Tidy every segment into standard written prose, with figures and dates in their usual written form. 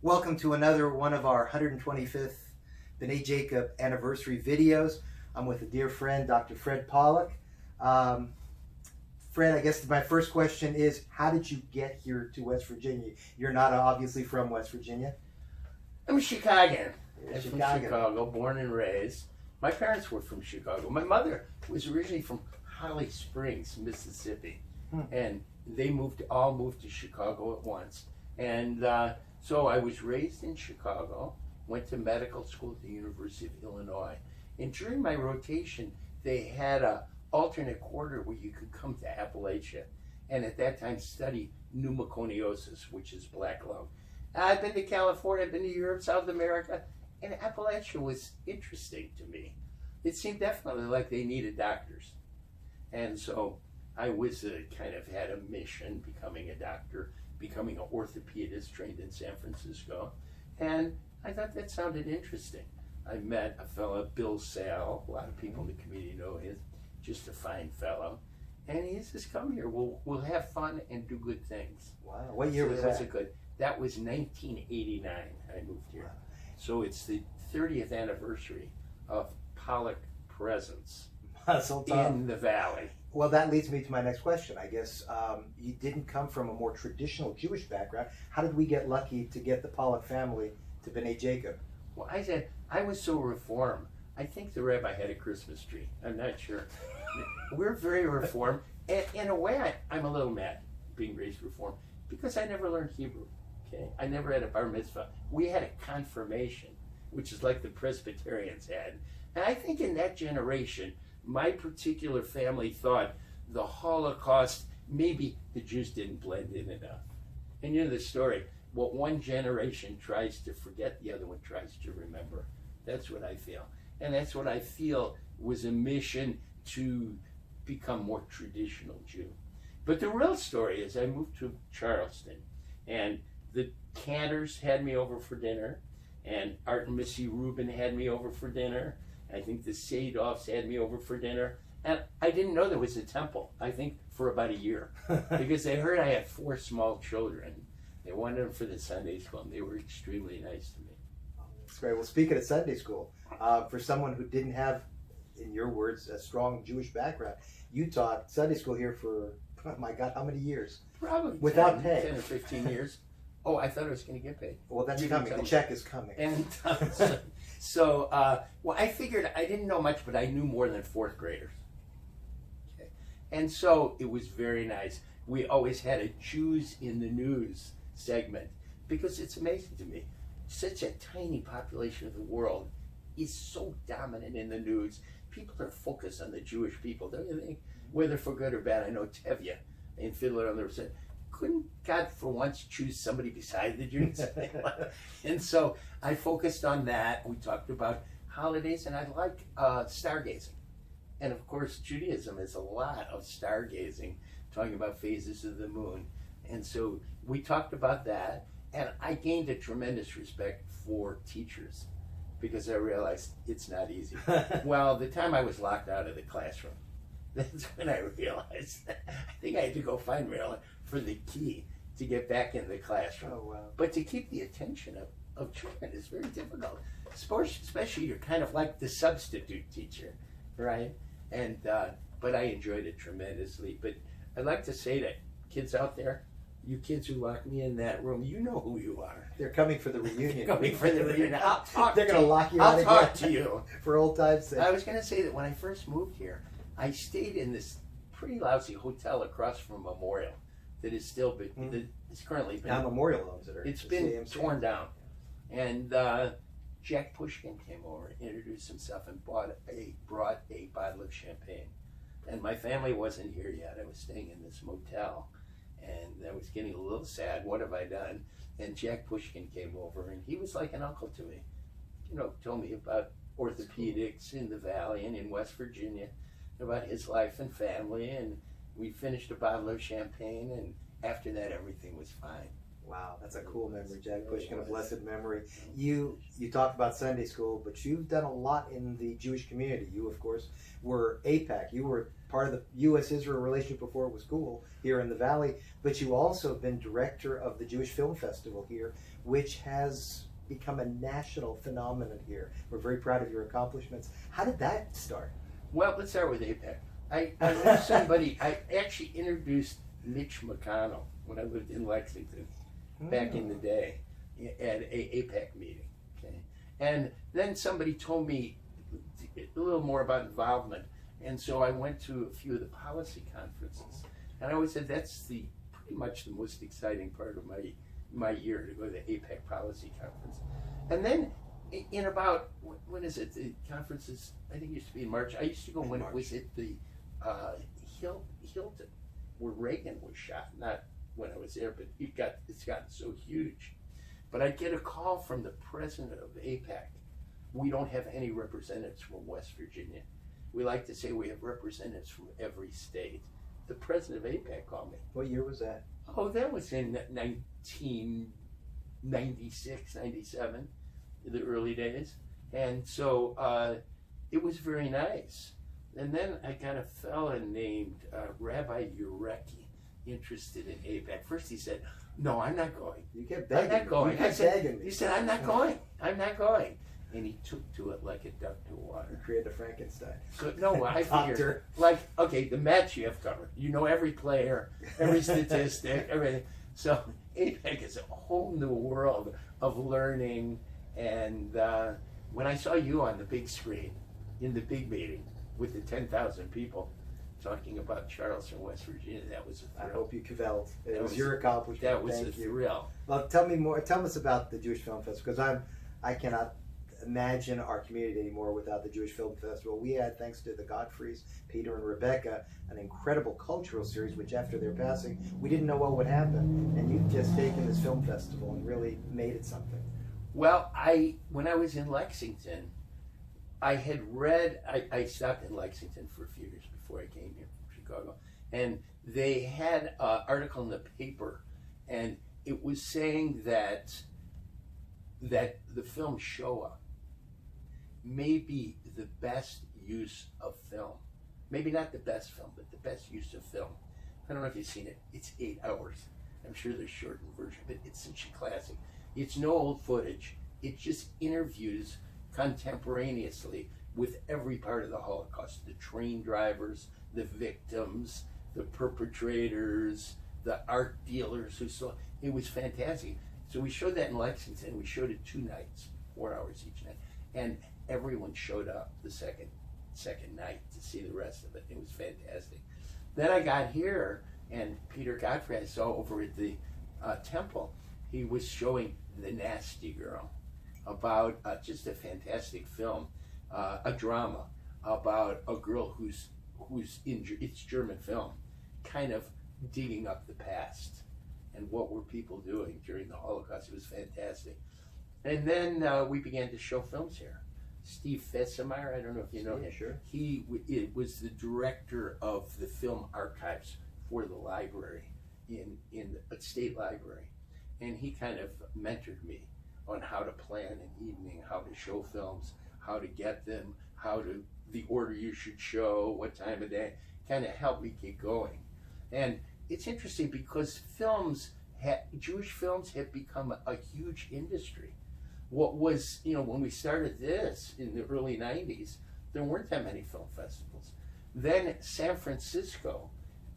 Welcome to another one of our 125th B'nai Jacob anniversary videos. I'm with a dear friend, Dr. Fred Pollock. Fred, I guess my first question is, how did you get here to West Virginia? You're not obviously from West Virginia. I'm a Chicagoan. I'm from Chicago. Chicago, born and raised. My parents were from Chicago. My mother was originally from Holly Springs, Mississippi. And they all moved to Chicago at once. And so I was raised in Chicago, went to medical school at the University of Illinois. And during my rotation, they had a alternate quarter where you could come to Appalachia and at that time study pneumoconiosis, which is black lung. I've been to California, I've been to Europe, South America, and Appalachia was interesting to me. It seemed definitely like they needed doctors. And so I was kind of had a mission, becoming a doctor, becoming an orthopedist trained in San Francisco. And I thought that sounded interesting. I met a fellow, Bill Sale, a lot of people in the community know him, just a fine fellow. And he says, come here, we'll have fun and do good things. Wow, what year was that? That was 1989, I moved here. Wow. So it's the 30th anniversary of Pollock presence in the Valley. Well, that leads me to my next question. I guess you didn't come from a more traditional Jewish background. How did we get lucky to get the Pollock family to B'nai Jacob? Well, I said, I was so reformed. I think the rabbi had a Christmas tree. I'm not sure. We're very reformed. And in a way, I'm a little mad being raised reformed because I never learned Hebrew. Okay, I never had a bar mitzvah. We had a confirmation, which is like the Presbyterians had. And I think in that generation, my particular family thought the Holocaust, maybe the Jews didn't blend in enough. And you know the story, what one generation tries to forget, the other one tries to remember. That's what I feel. And that's what I feel was a mission to become more traditional Jew. But the real story is I moved to Charleston, and the Cantors had me over for dinner, and Art and Missy Rubin had me over for dinner. I think the Sadovs had me over for dinner. And I didn't know there was a temple, I think, for about a year. Because they heard I had 4 small children. They wanted them for the Sunday school, and they were extremely nice to me. That's great. Well, speaking of Sunday school, for someone who didn't have, in your words, a strong Jewish background, you taught Sunday school here for, oh my God, how many years? Probably without pay. 10 or 15 years. Oh, I thought I was going to get paid. Well, that's coming. The check is coming. And well, I figured I didn't know much, but I knew more than 4th graders. Okay. And so it was very nice. We always had a Jews in the News segment because it's amazing to me. Such a tiny population of the world is so dominant in the news. People are focused on the Jewish people, don't you think? Whether for good or bad. I know Tevye in Fiddler on the said, couldn't God for once choose somebody beside the Jews? And so I focused on that. We talked about holidays, and I like stargazing. And of course, Judaism is a lot of stargazing, talking about phases of the moon. And so we talked about that, and I gained a tremendous respect for teachers because I realized it's not easy. Well, the time I was locked out of the classroom, that's when I realized I think I had to go find Marilyn for the key to get back in the classroom. Oh, wow. But to keep the attention of children is very difficult. Especially you're kind of like the substitute teacher, right? And but I enjoyed it tremendously. But I'd like to say to kids out there, you kids who locked me in that room, you know who you are. They're coming for the reunion. Coming for the reunion. They're going to lock you out again. I'll talk to you. For old time's sake. I was going to say that when I first moved here, I stayed in this pretty lousy hotel across from Memorial that is still been, it's currently been, now Memorial owns it. It's been torn down. And Jack Pushkin came over, introduced himself, and brought a bottle of champagne. And my family wasn't here yet. I was staying in this motel. And I was getting a little sad. What have I done? And Jack Pushkin came over, and he was like an uncle to me. You know, told me about orthopedics in the Valley and in West Virginia, about his life and family, and we finished a bottle of champagne, and after that, everything was fine. Wow, that's a cool memory, Jack Pushkin, a blessed memory. You talked about Sunday school, but you've done a lot in the Jewish community. You, of course, were APAC. You were part of the U.S.-Israel relationship before it was cool here in the Valley. But you also have been director of the Jewish Film Festival here, which has become a national phenomenon here. We're very proud of your accomplishments. How did that start? Well, let's start with APEC. I knew somebody, I actually introduced Mitch McConnell when I lived in Lexington back in the day at a APEC meeting. Okay, and then somebody told me a little more about involvement, and so I went to a few of the policy conferences, and I always said that's pretty much the most exciting part of my year, to go to the APEC policy conference. And then in about, when is it, the conferences, I think it used to be in March. I used to go when it was at the Hilton, where Reagan was shot, not when I was there, but it's gotten so huge. But I'd get a call from the president of APEC. We don't have any representatives from West Virginia. We like to say we have representatives from every state. The president of APEC called me. What year was that? Oh, that was in 1996, 97, in the early days. And so it was very nice. And then I got a fella named Rabbi Urecki interested in APEC. First he said, no, I'm not going. You kept begging. I'm not going. You kept begging me. He said, I'm not going. I'm not going. And he took to it like a duck to water. You created a Frankenstein. So, no, I figured, like, okay, the Mets you have covered. You know every player, every statistic, everything. So APEC is a whole new world of learning. And when I saw you on the big screen in the big meeting with the 10,000 people talking about Charleston, West Virginia, that was a thrill. I hope you cavelled. It was your accomplishment. That was Thank a you. thrill. Well, tell me more. Tell us about the Jewish Film Festival, because I cannot imagine our community anymore without the Jewish Film Festival. We had, thanks to the Godfreys, Peter and Rebecca, an incredible cultural series, which after their passing, we didn't know what would happen. And you've just taken this film festival and really made it something. Well, when I was in Lexington, I had read, I stopped in Lexington for a few years before I came here from Chicago, and they had an article in the paper, and it was saying that the film Shoah may be the best use of film. Maybe not the best film, but the best use of film. I don't know if you've seen it. It's 8 hours. I'm sure there's a shortened version, but it's such a classic. It's no old footage. It just interviews contemporaneously with every part of the Holocaust. The train drivers, the victims, the perpetrators, the art dealers who saw. It was fantastic. So we showed that in Lexington. We showed it 2 nights, 4 hours each night. And everyone showed up the second night to see the rest of it. It was fantastic. Then I got here, and Peter Godfrey I saw over at the temple. He was showing The Nasty Girl, about just a fantastic film, a drama about a girl who's injured. It's German film, kind of digging up the past and what were people doing during the Holocaust. It was fantastic. And then we began to show films here. Steve Fessemeyer, I don't know if you know him. Sure. He was the director of the film archives for the library in the state library. And he kind of mentored me on how to plan an evening, how to show films, how to get them, the order you should show, what time of day, kind of helped me get going. And it's interesting because Jewish films have become a huge industry. What was, when we started this in the early 90s, there weren't that many film festivals. Then San Francisco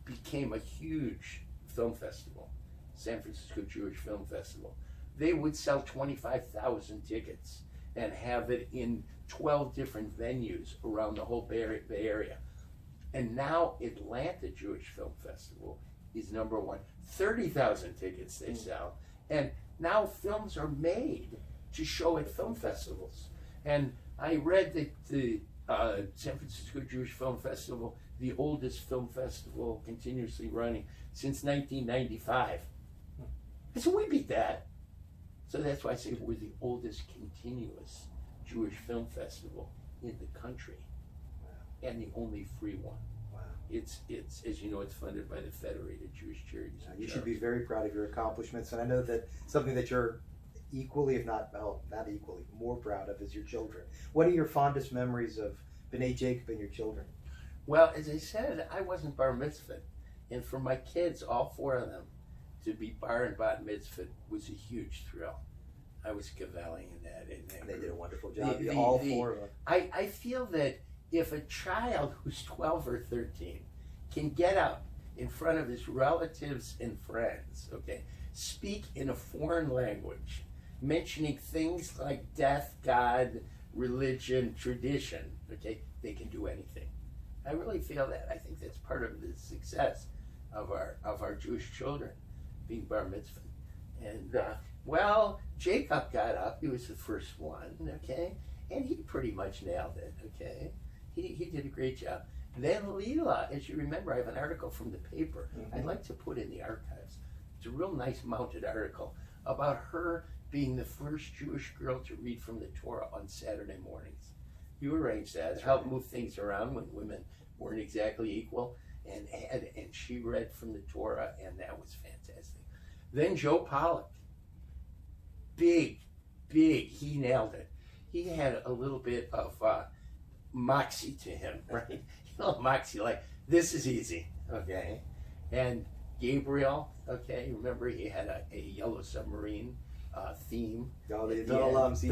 became a huge film festival, San Francisco Jewish Film Festival. They would sell 25,000 tickets and have it in 12 different venues around the whole Bay Area. And now Atlanta Jewish Film Festival is #1. 30,000 tickets they sell. And now films are made to show at film festivals. And I read that the San Francisco Jewish Film Festival, the oldest film festival continuously running since 1995. I said, we beat that. So that's why I say we're the oldest continuous Jewish film festival in the country. Wow. And the only free one. Wow. It's as you know, it's funded by the Federated Jewish Charities. You should be very proud of your accomplishments, and I know that something that you're equally, if not, well, not equally, more proud of is your children. What are your fondest memories of B'nai Jacob and your children? Well, as I said, I wasn't bar mitzvahed. And for my kids, all 4 of them, to be bar and bat mitzvahed was a huge thrill. I was cavelling in that. They did a wonderful job. All 4 of them. I feel that if a child who's 12 or 13 can get up in front of his relatives and friends, okay, speak in a foreign language, mentioning things like death, God, religion, tradition, okay, they can do anything. I really feel that. I think that's part of the success of our Jewish children being bar mitzvah. And well, Jacob got up. He was the first one, okay, and he pretty much nailed it, okay. He did a great job. Then Leela, as you remember, I have an article from the paper. I'd like to put in the archives. It's a real nice mounted article about her being the first Jewish girl to read from the Torah on Saturday mornings. You arranged that, helped move things around when women weren't exactly equal, and she read from the Torah, and that was fantastic. Then Joe Pollock, big, he nailed it. He had a little bit of moxie to him, right? Moxie, like, this is easy, okay? And Gabriel, okay, remember he had a yellow submarine theme. Oh, the adult alums,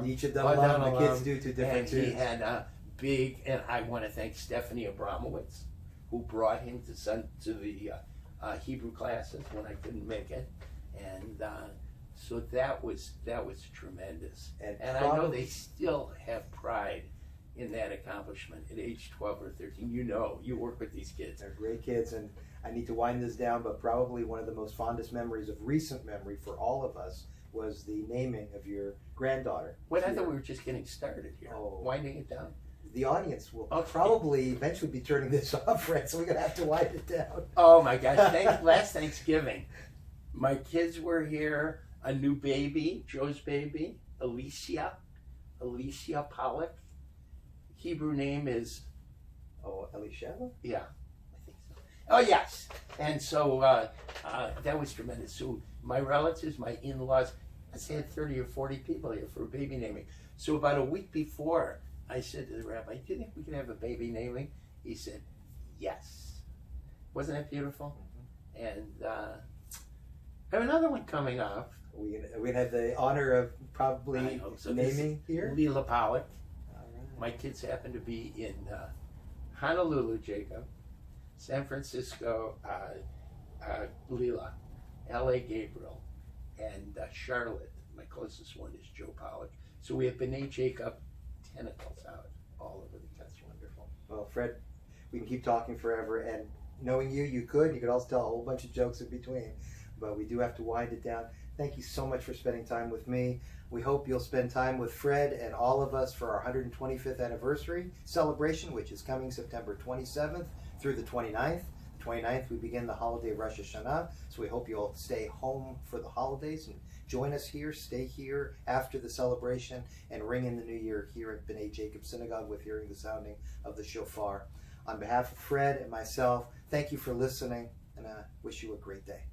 each adult alum, the kids do 2 different tunes. And he had a big, and I want to thank Stephanie Abramowitz, who brought him to the Hebrew classes when I couldn't make it. And so that was tremendous. And I know they still have pride in that accomplishment at age 12 or 13. You work with these kids. They're great kids, and I need to wind this down, but probably one of the most fondest memories of recent memory for all of us was the naming of your granddaughter. Wait, I thought we were just getting started here. Oh. Winding it down. The audience will probably eventually be turning this off, Fred, so we're going to have to wind it down. Oh my gosh, last Thanksgiving, my kids were here, a new baby, Joe's baby, Alicia Pollock. Hebrew name is... Oh, Elisheva? Yeah, I think so. Oh, yes. And so that was tremendous. So my relatives, my in-laws, I had 30 or 40 people here for a baby naming. So about a week before, I said to the rabbi, do you think we could have a baby naming? He said, yes. Wasn't that beautiful? Mm-hmm. And I have another one coming up. We're going to have the honor of probably naming here? Leela Pollock. My kids happen to be in Honolulu, Jacob, San Francisco, Leela, LA, Gabriel, and Charlotte. My closest one is Joe Pollock. So we have B'nai Jacob tentacles out all over the country. Wonderful. Well, Fred, we can keep talking forever, and knowing you could also tell a whole bunch of jokes in between, but we do have to wind it down. Thank you so much for spending time with me. We hope you'll spend time with Fred and all of us for our 125th anniversary celebration, which is coming September 27th through the 29th. The 29th, we begin the holiday of Rosh Hashanah, so we hope you'll stay home for the holidays and join us here, stay here after the celebration, and ring in the new year here at B'nai Jacob Synagogue with hearing the sounding of the shofar. On behalf of Fred and myself, thank you for listening, and I wish you a great day.